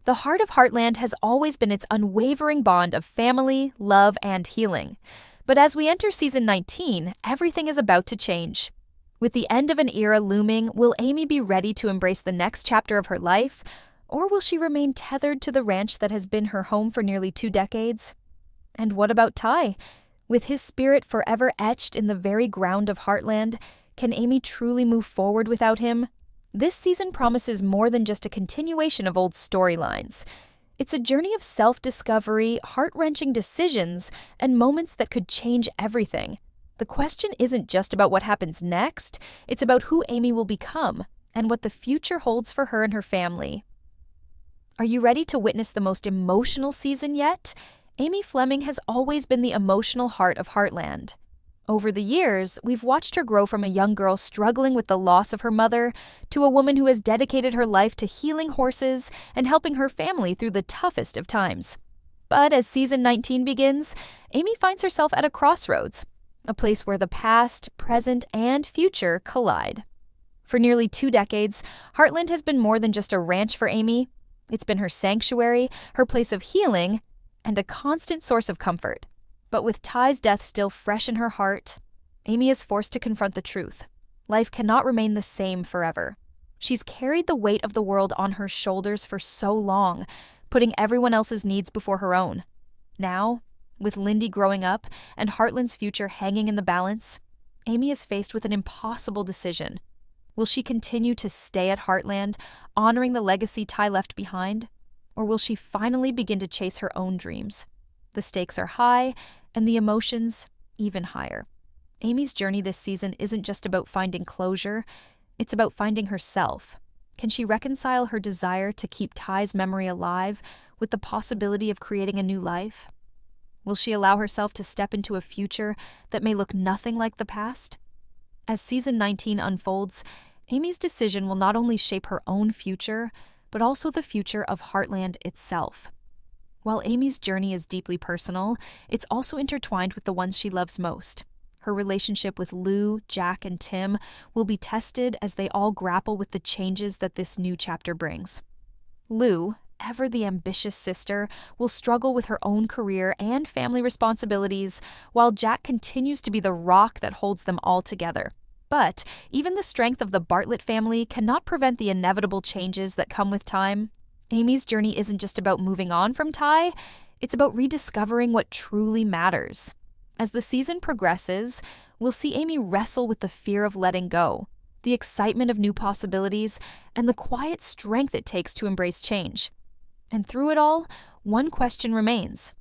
The heart of Heartland has always been its unwavering bond of family, love, and healing. But as we enter season 19, everything is about to change. With the end of an era looming, will Amy be ready to embrace the next chapter of her life? Or will she remain tethered to the ranch that has been her home for nearly 2 decades? And what about Ty? With his spirit forever etched in the very ground of Heartland, can Amy truly move forward without him? This season promises more than just a continuation of old storylines. It's a journey of self-discovery, heart-wrenching decisions, and moments that could change everything. The question isn't just about what happens next, it's about who Amy will become and what the future holds for her and her family. Are you ready to witness the most emotional season yet? Amy Fleming has always been the emotional heart of Heartland. Over the years, we've watched her grow from a young girl struggling with the loss of her mother to a woman who has dedicated her life to healing horses and helping her family through the toughest of times. But as season 19 begins, Amy finds herself at a crossroads, a place where the past, present, and future collide. For nearly 2 decades, Heartland has been more than just a ranch for Amy. It's been her sanctuary, her place of healing, and a constant source of comfort. But with Ty's death still fresh in her heart, Amy is forced to confront the truth. Life cannot remain the same forever. She's carried the weight of the world on her shoulders for so long, putting everyone else's needs before her own. Now, with Lindy growing up and Heartland's future hanging in the balance, Amy is faced with an impossible decision. Will she continue to stay at Heartland, honoring the legacy Ty left behind? Or will she finally begin to chase her own dreams? The stakes are high, and the emotions even higher. Amy's journey this season isn't just about finding closure, it's about finding herself. Can she reconcile her desire to keep Ty's memory alive with the possibility of creating a new life? Will she allow herself to step into a future that may look nothing like the past? As season 19 unfolds, Amy's decision will not only shape her own future, but also the future of Heartland itself. While Amy's journey is deeply personal, it's also intertwined with the ones she loves most. Her relationship with Lou, Jack, and Tim will be tested as they all grapple with the changes that this new chapter brings. Lou, ever the ambitious sister, will struggle with her own career and family responsibilities, while Jack continues to be the rock that holds them all together. But even the strength of the Bartlett family cannot prevent the inevitable changes that come with time. Amy's journey isn't just about moving on from Ty, it's about rediscovering what truly matters. As the season progresses, we'll see Amy wrestle with the fear of letting go, the excitement of new possibilities, and the quiet strength it takes to embrace change. And through it all, one question remains.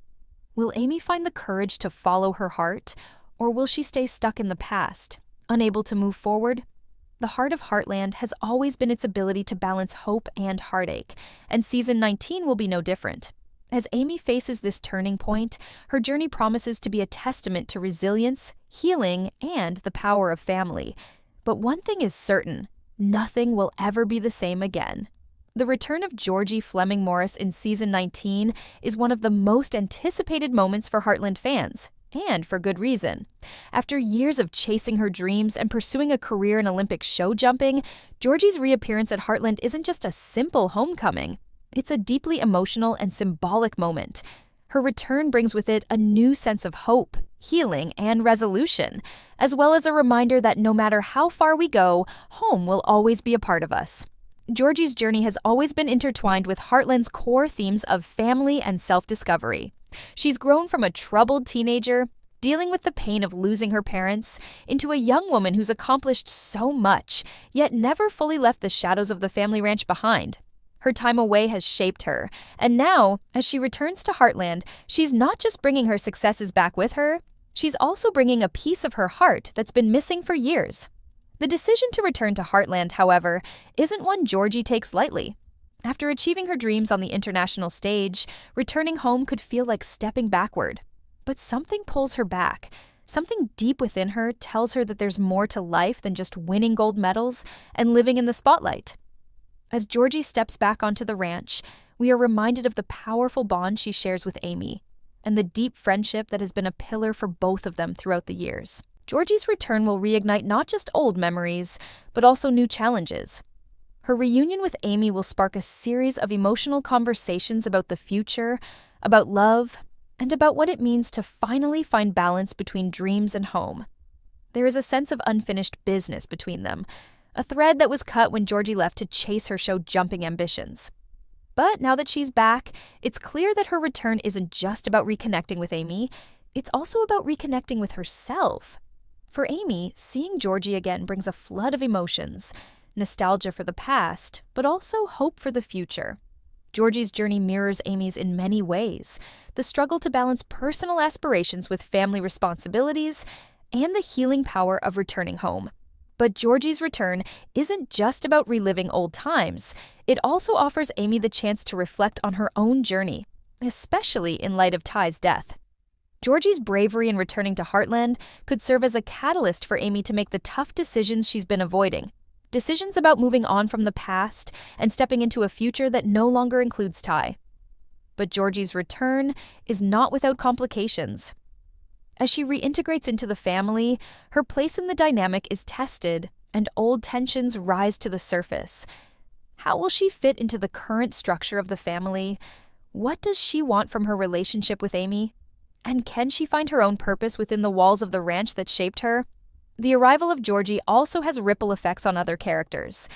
Will Amy find the courage to follow her heart, or will she stay stuck in the past, unable to move forward? The heart of Heartland has always been its ability to balance hope and heartache, and season 19 will be no different. As Amy faces this turning point, her journey promises to be a testament to resilience, healing, and the power of family. But one thing is certain, nothing will ever be the same again. The return of Georgie Fleming Morris in season 19 is one of the most anticipated moments for Heartland fans. And for good reason. After years of chasing her dreams and pursuing a career in Olympic show jumping, Georgie's reappearance at Heartland isn't just a simple homecoming. It's a deeply emotional and symbolic moment. Her return brings with it a new sense of hope, healing, and resolution, as well as a reminder that no matter how far we go, home will always be a part of us. Georgie's journey has always been intertwined with Heartland's core themes of family and self-discovery. She's grown from a troubled teenager, dealing with the pain of losing her parents, into a young woman who's accomplished so much, yet never fully left the shadows of the family ranch behind. Her time away has shaped her, and now, as she returns to Heartland, she's not just bringing her successes back with her, she's also bringing a piece of her heart that's been missing for years. The decision to return to Heartland, however, isn't one Georgie takes lightly. After achieving her dreams on the international stage, returning home could feel like stepping backward. But something pulls her back. Something deep within her tells her that there's more to life than just winning gold medals and living in the spotlight. As Georgie steps back onto the ranch, we are reminded of the powerful bond she shares with Amy and the deep friendship that has been a pillar for both of them throughout the years. Georgie's return will reignite not just old memories, but also new challenges. Her reunion with Amy will spark a series of emotional conversations about the future, about love, and about what it means to finally find balance between dreams and home. There is a sense of unfinished business between them, a thread that was cut when Georgie left to chase her show-jumping ambitions. But now that she's back, it's clear that her return isn't just about reconnecting with Amy, it's also about reconnecting with herself. For Amy, seeing Georgie again brings a flood of emotions, nostalgia for the past, but also hope for the future. Georgie's journey mirrors Amy's in many ways, the struggle to balance personal aspirations with family responsibilities, and the healing power of returning home. But Georgie's return isn't just about reliving old times, it also offers Amy the chance to reflect on her own journey, especially in light of Ty's death. Georgie's bravery in returning to Heartland could serve as a catalyst for Amy to make the tough decisions she's been avoiding. Decisions about moving on from the past and stepping into a future that no longer includes Ty. But Georgie's return is not without complications. As she reintegrates into the family, her place in the dynamic is tested, and old tensions rise to the surface. How will she fit into the current structure of the family? What does she want from her relationship with Amy? And can she find her own purpose within the walls of the ranch that shaped her? The arrival of Georgie also has ripple effects on other characters.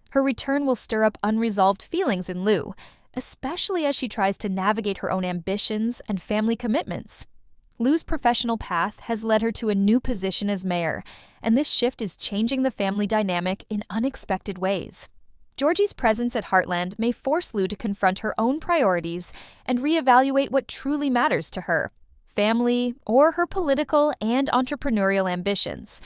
Her return will stir up unresolved feelings in Lou, especially as she tries to navigate her own ambitions and family commitments. Lou's professional path has led her to a new position as mayor, and this shift is changing the family dynamic in unexpected ways. Georgie's presence at Heartland may force Lou to confront her own priorities and reevaluate what truly matters to her, family, or her political and entrepreneurial ambitions.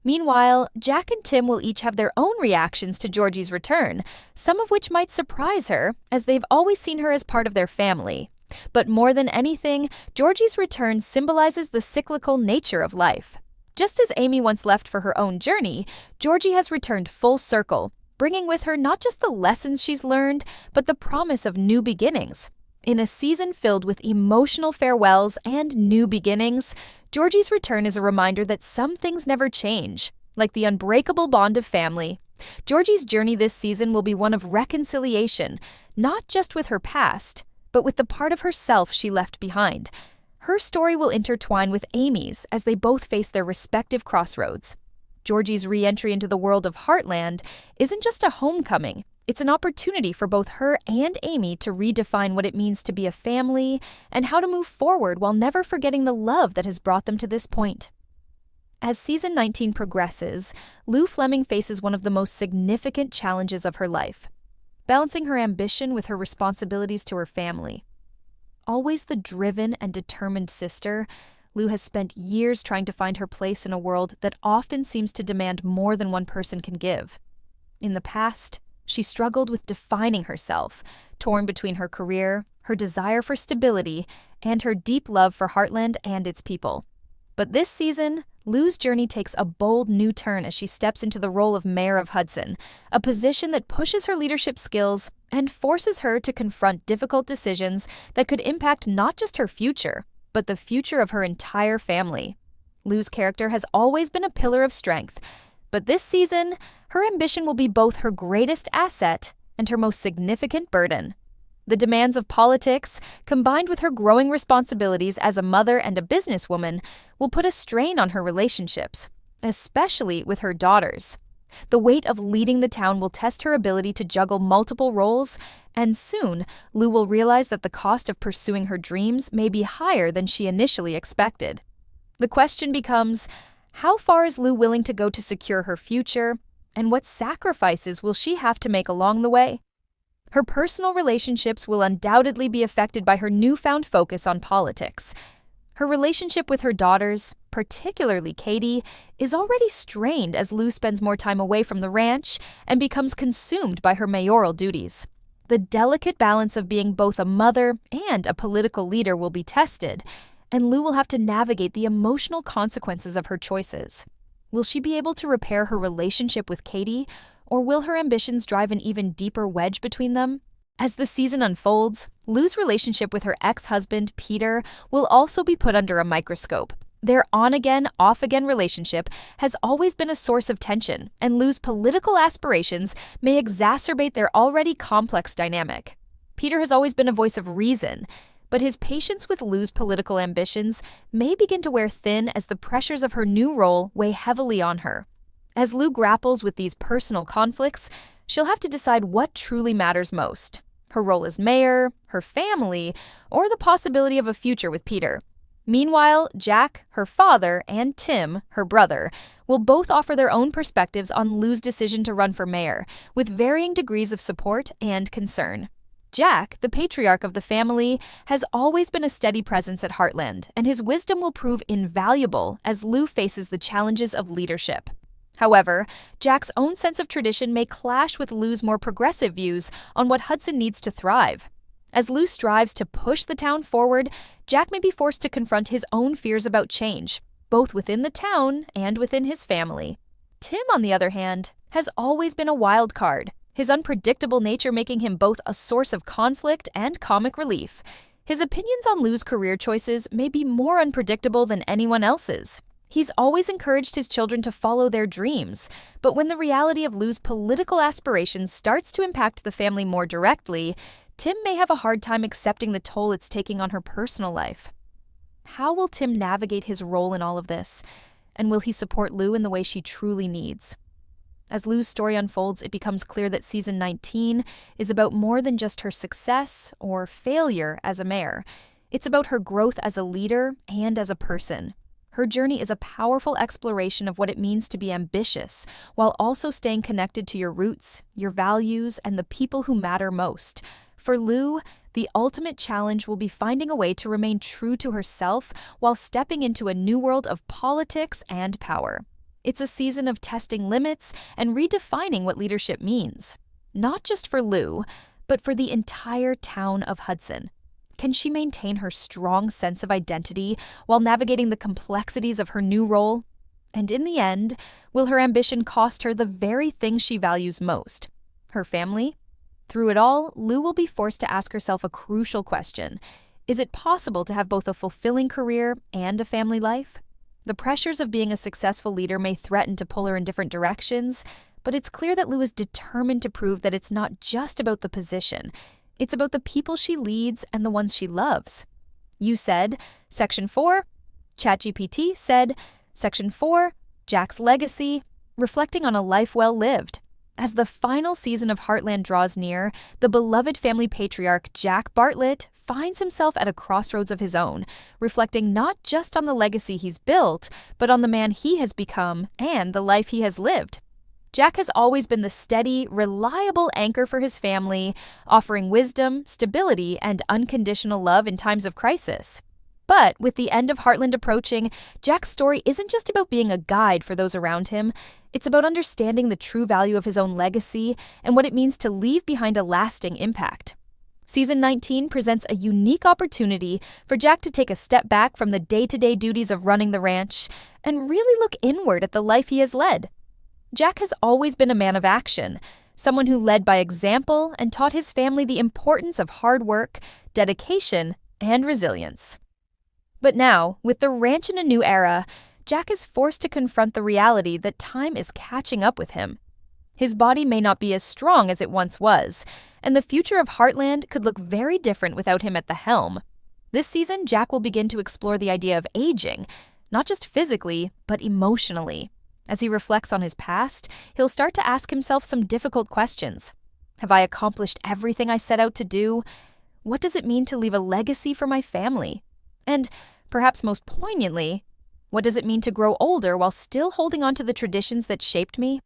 Meanwhile, Jack and Tim will each have their own reactions to Georgie's return, some of which might surprise her, as they've always seen her as part of their family. But more than anything, Georgie's return symbolizes the cyclical nature of life. Just as Amy once left for her own journey, Georgie has returned full circle, bringing with her not just the lessons she's learned, but the promise of new beginnings. In a season filled with emotional farewells and new beginnings, Georgie's return is a reminder that some things never change, like the unbreakable bond of family. Georgie's journey this season will be one of reconciliation, not just with her past, but with the part of herself she left behind. Her story will intertwine with Amy's as they both face their respective crossroads. Georgie's re-entry into the world of Heartland isn't just a homecoming. It's an opportunity for both her and Amy to redefine what it means to be a family and how to move forward while never forgetting the love that has brought them to this point. As season 19 progresses, Lou Fleming faces one of the most significant challenges of her life, balancing her ambition with her responsibilities to her family. Always the driven and determined sister, Lou has spent years trying to find her place in a world that often seems to demand more than one person can give. In the past, she struggled with defining herself, torn between her career, her desire for stability, and her deep love for Heartland and its people. But this season, Lou's journey takes a bold new turn as she steps into the role of Mayor of Hudson, a position that pushes her leadership skills and forces her to confront difficult decisions that could impact not just her future, but the future of her entire family. Lou's character has always been a pillar of strength, but this season, her ambition will be both her greatest asset and her most significant burden. The demands of politics, combined with her growing responsibilities as a mother and a businesswoman, will put a strain on her relationships, especially with her daughters. The weight of leading the town will test her ability to juggle multiple roles, and soon, Lou will realize that the cost of pursuing her dreams may be higher than she initially expected. The question becomes, how far is Lou willing to go to secure her future, and what sacrifices will she have to make along the way? Her personal relationships will undoubtedly be affected by her newfound focus on politics. Her relationship with her daughters, particularly Katie, is already strained as Lou spends more time away from the ranch and becomes consumed by her mayoral duties. The delicate balance of being both a mother and a political leader will be tested, and Lou will have to navigate the emotional consequences of her choices. Will she be able to repair her relationship with Katie, or will her ambitions drive an even deeper wedge between them? As the season unfolds, Lou's relationship with her ex-husband, Peter, will also be put under a microscope. Their on-again, off-again relationship has always been a source of tension, and Lou's political aspirations may exacerbate their already complex dynamic. Peter has always been a voice of reason, but his patience with Lou's political ambitions may begin to wear thin as the pressures of her new role weigh heavily on her. As Lou grapples with these personal conflicts, she'll have to decide what truly matters most: her role as mayor, her family, or the possibility of a future with Peter. Meanwhile, Jack, her father, and Tim, her brother, will both offer their own perspectives on Lou's decision to run for mayor, with varying degrees of support and concern. Jack, the patriarch of the family, has always been a steady presence at Heartland, and his wisdom will prove invaluable as Lou faces the challenges of leadership. However, Jack's own sense of tradition may clash with Lou's more progressive views on what Hudson needs to thrive. As Lou strives to push the town forward, Jack may be forced to confront his own fears about change, both within the town and within his family. Tim, on the other hand, has always been a wild card, his unpredictable nature making him both a source of conflict and comic relief. His opinions on Lou's career choices may be more unpredictable than anyone else's. He's always encouraged his children to follow their dreams, but when the reality of Lou's political aspirations starts to impact the family more directly, Tim may have a hard time accepting the toll it's taking on her personal life. How will Tim navigate his role in all of this? And will he support Lou in the way she truly needs? As Lou's story unfolds, it becomes clear that season 19 is about more than just her success or failure as a mayor. It's about her growth as a leader and as a person. Her journey is a powerful exploration of what it means to be ambitious, while also staying connected to your roots, your values, and the people who matter most. For Lou, the ultimate challenge will be finding a way to remain true to herself while stepping into a new world of politics and power. It's a season of testing limits and redefining what leadership means, not just for Lou, but for the entire town of Hudson. Can she maintain her strong sense of identity while navigating the complexities of her new role? And in the end, will her ambition cost her the very thing she values most: her family? Through it all, Lou will be forced to ask herself a crucial question. Is it possible to have both a fulfilling career and a family life? The pressures of being a successful leader may threaten to pull her in different directions, but it's clear that Lou is determined to prove that it's not just about the position. It's about the people she leads and the ones she loves. You said, Section 4. ChatGPT said, Section 4, Jack's legacy, reflecting on a life well lived. As the final season of Heartland draws near, the beloved family patriarch Jack Bartlett finds himself at a crossroads of his own, reflecting not just on the legacy he's built, but on the man he has become and the life he has lived. Jack has always been the steady, reliable anchor for his family, offering wisdom, stability, and unconditional love in times of crisis. But with the end of Heartland approaching, Jack's story isn't just about being a guide for those around him. It's about understanding the true value of his own legacy and what it means to leave behind a lasting impact. Season 19 presents a unique opportunity for Jack to take a step back from the day-to-day duties of running the ranch and really look inward at the life he has led. Jack has always been a man of action, someone who led by example and taught his family the importance of hard work, dedication, and resilience. But now, with the ranch in a new era, Jack is forced to confront the reality that time is catching up with him. His body may not be as strong as it once was, and the future of Heartland could look very different without him at the helm. This season, Jack will begin to explore the idea of aging, not just physically, but emotionally. As he reflects on his past, he'll start to ask himself some difficult questions. Have I accomplished everything I set out to do? What does it mean to leave a legacy for my family? And, perhaps most poignantly, what does it mean to grow older while still holding on to the traditions that shaped me?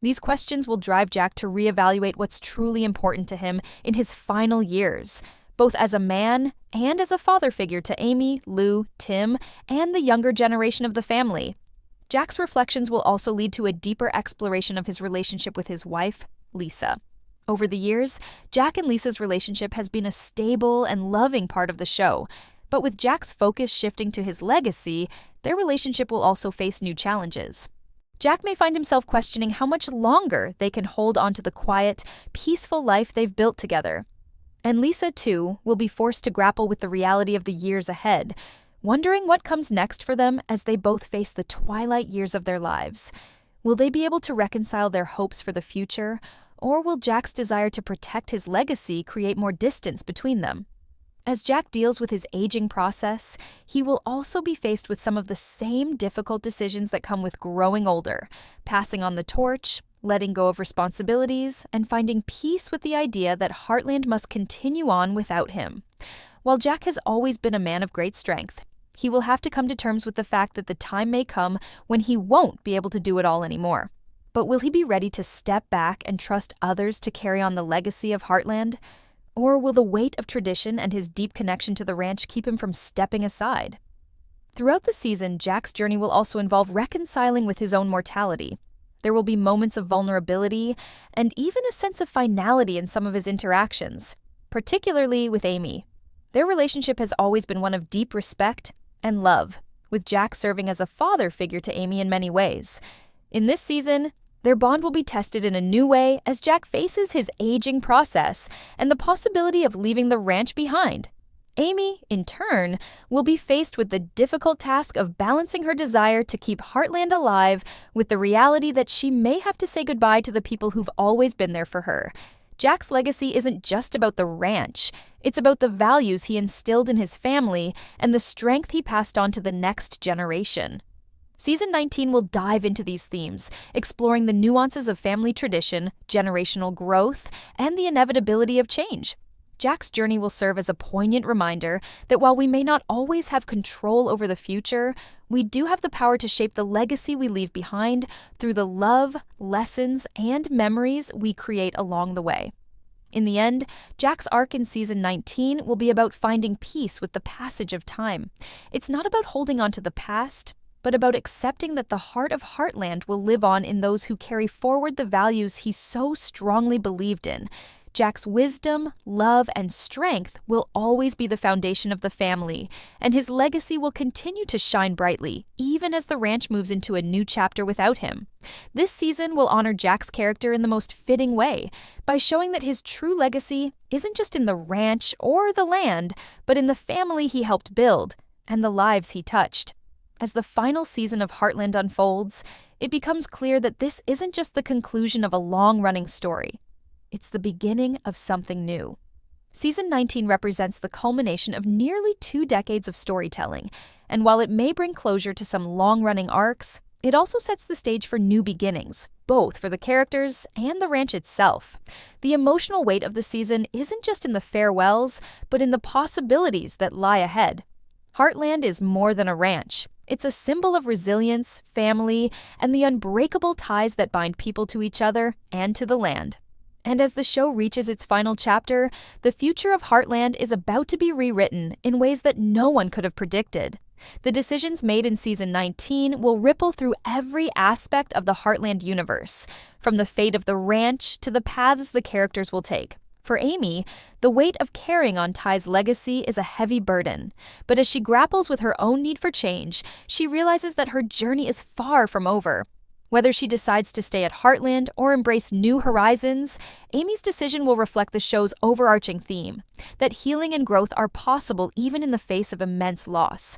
These questions will drive Jack to reevaluate what's truly important to him in his final years, both as a man and as a father figure to Amy, Lou, Tim, and the younger generation of the family. Jack's reflections will also lead to a deeper exploration of his relationship with his wife, Lisa. Over the years, Jack and Lisa's relationship has been a stable and loving part of the show, but with Jack's focus shifting to his legacy, their relationship will also face new challenges. Jack may find himself questioning how much longer they can hold on to the quiet, peaceful life they've built together. And Lisa, too, will be forced to grapple with the reality of the years ahead. wondering what comes next for them as they both face the twilight years of their lives. Will they be able to reconcile their hopes for the future, or will Jack's desire to protect his legacy create more distance between them? As Jack deals with his aging process, he will also be faced with some of the same difficult decisions that come with growing older, passing on the torch, letting go of responsibilities, and finding peace with the idea that Heartland must continue on without him. While Jack has always been a man of great strength, he will have to come to terms with the fact that the time may come when he won't be able to do it all anymore. But will he be ready to step back and trust others to carry on the legacy of Heartland? Or will the weight of tradition and his deep connection to the ranch keep him from stepping aside? Throughout the season, Jack's journey will also involve reconciling with his own mortality. There will be moments of vulnerability and even a sense of finality in some of his interactions, particularly with Amy. Their relationship has always been one of deep respect and love, with Jack serving as a father figure to Amy in many ways. In this season, their bond will be tested in a new way as Jack faces his aging process and the possibility of leaving the ranch behind. Amy, in turn, will be faced with the difficult task of balancing her desire to keep Heartland alive with the reality that she may have to say goodbye to the people who've always been there for her. Jack's legacy isn't just about the ranch. It's about the values he instilled in his family and the strength he passed on to the next generation. Season 19 will dive into these themes, exploring the nuances of family tradition, generational growth, and the inevitability of change. Jack's journey will serve as a poignant reminder that while we may not always have control over the future, we do have the power to shape the legacy we leave behind through the love, lessons, and memories we create along the way. In the end, Jack's arc in Season 19 will be about finding peace with the passage of time. It's not about holding on to the past, but about accepting that the heart of Heartland will live on in those who carry forward the values he so strongly believed in. Jack's wisdom, love, and strength will always be the foundation of the family, and his legacy will continue to shine brightly, even as the ranch moves into a new chapter without him. This season will honor Jack's character in the most fitting way, by showing that his true legacy isn't just in the ranch or the land, but in the family he helped build and the lives he touched. As the final season of Heartland unfolds, it becomes clear that this isn't just the conclusion of a long-running story. It's the beginning of something new. Season 19 represents the culmination of nearly 2 decades of storytelling, and while it may bring closure to some long-running arcs, it also sets the stage for new beginnings, both for the characters and the ranch itself. The emotional weight of the season isn't just in the farewells, but in the possibilities that lie ahead. Heartland is more than a ranch. It's a symbol of resilience, family, and the unbreakable ties that bind people to each other and to the land. And as the show reaches its final chapter, the future of Heartland is about to be rewritten in ways that no one could have predicted. The decisions made in Season 19 will ripple through every aspect of the Heartland universe, from the fate of the ranch to the paths the characters will take. For Amy, the weight of carrying on Ty's legacy is a heavy burden, but as she grapples with her own need for change, she realizes that her journey is far from over. Whether she decides to stay at Heartland or embrace new horizons, Amy's decision will reflect the show's overarching theme, that healing and growth are possible even in the face of immense loss.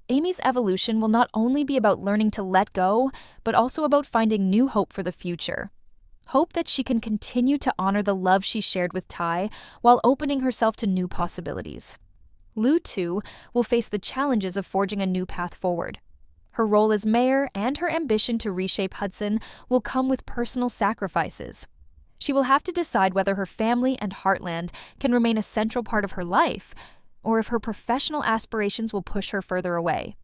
Amy's evolution will not only be about learning to let go, but also about finding new hope for the future. Hope that she can continue to honor the love she shared with Ty while opening herself to new possibilities. Lou, too, will face the challenges of forging a new path forward. Her role as mayor and her ambition to reshape Hudson will come with personal sacrifices. She will have to decide whether her family and Heartland can remain a central part of her life, or if her professional aspirations will push her further away.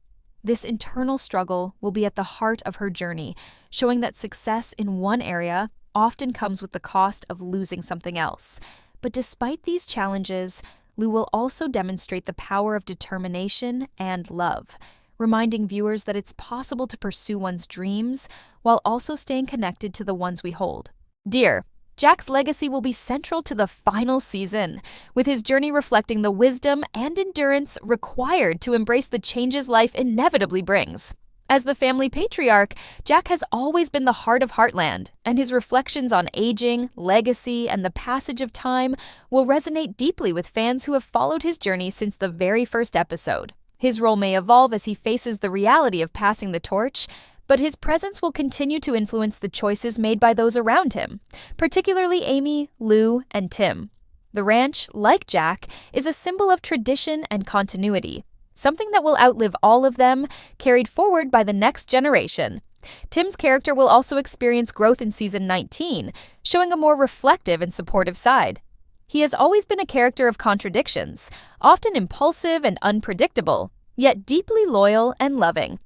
This internal struggle will be at the heart of her journey, showing that success in one area often comes with the cost of losing something else. But despite these challenges, Lou will also demonstrate the power of determination and love, reminding viewers that it's possible to pursue one's dreams while also staying connected to the ones we hold dear. Jack's legacy will be central to the final season, with his journey reflecting the wisdom and endurance required to embrace the changes life inevitably brings. As the family patriarch, Jack has always been the heart of Heartland, and his reflections on aging, legacy, and the passage of time will resonate deeply with fans who have followed his journey since the very first episode. His role may evolve as he faces the reality of passing the torch, but his presence will continue to influence the choices made by those around him, particularly Amy, Lou, and Tim. The ranch, like Jack, is a symbol of tradition and continuity, something that will outlive all of them, carried forward by the next generation. Tim's character will also experience growth in Season 19, showing a more reflective and supportive side. He has always been a character of contradictions, often impulsive and unpredictable, yet deeply loyal and loving.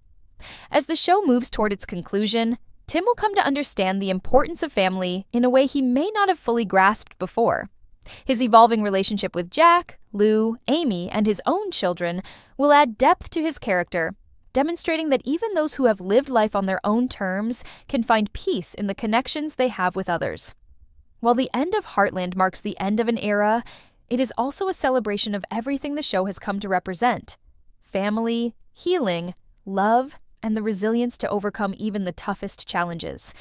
As the show moves toward its conclusion, Tim will come to understand the importance of family in a way he may not have fully grasped before. His evolving relationship with Jack, Lou, Amy, and his own children will add depth to his character, demonstrating that even those who have lived life on their own terms can find peace in the connections they have with others. While the end of Heartland marks the end of an era, it is also a celebration of everything the show has come to represent: family, healing, love, and the resilience to overcome even the toughest challenges.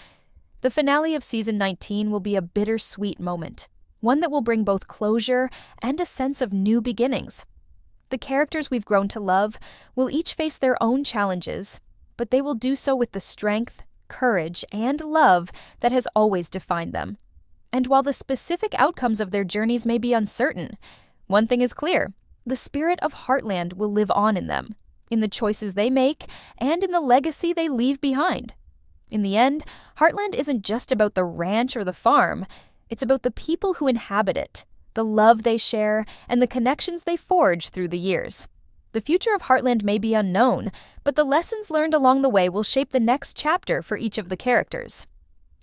The finale of Season 19 will be a bittersweet moment, one that will bring both closure and a sense of new beginnings. The characters we've grown to love will each face their own challenges, but they will do so with the strength, courage, and love that has always defined them. And while the specific outcomes of their journeys may be uncertain, one thing is clear: the spirit of Heartland will live on in them, in the choices they make, and in the legacy they leave behind. In the end, Heartland isn't just about the ranch or the farm. It's about the people who inhabit it, the love they share, and the connections they forge through the years. The future of Heartland may be unknown, but the lessons learned along the way will shape the next chapter for each of the characters.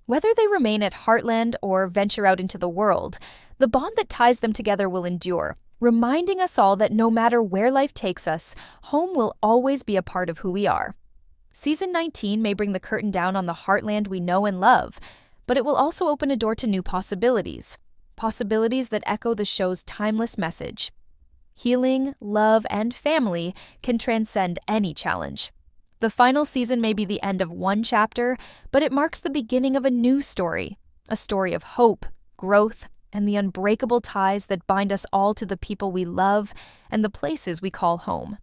Whether they remain at Heartland or venture out into the world, the bond that ties them together will endure, reminding us all that no matter where life takes us, home will always be a part of who we are. Season 19 may bring the curtain down on the Heartland we know and love, but it will also open a door to new possibilities that echo the show's timeless message. Healing, love, and family can transcend any challenge. The final season may be the end of one chapter, but it marks the beginning of a new story, a story of hope, growth, and the unbreakable ties that bind us all to the people we love and the places we call home.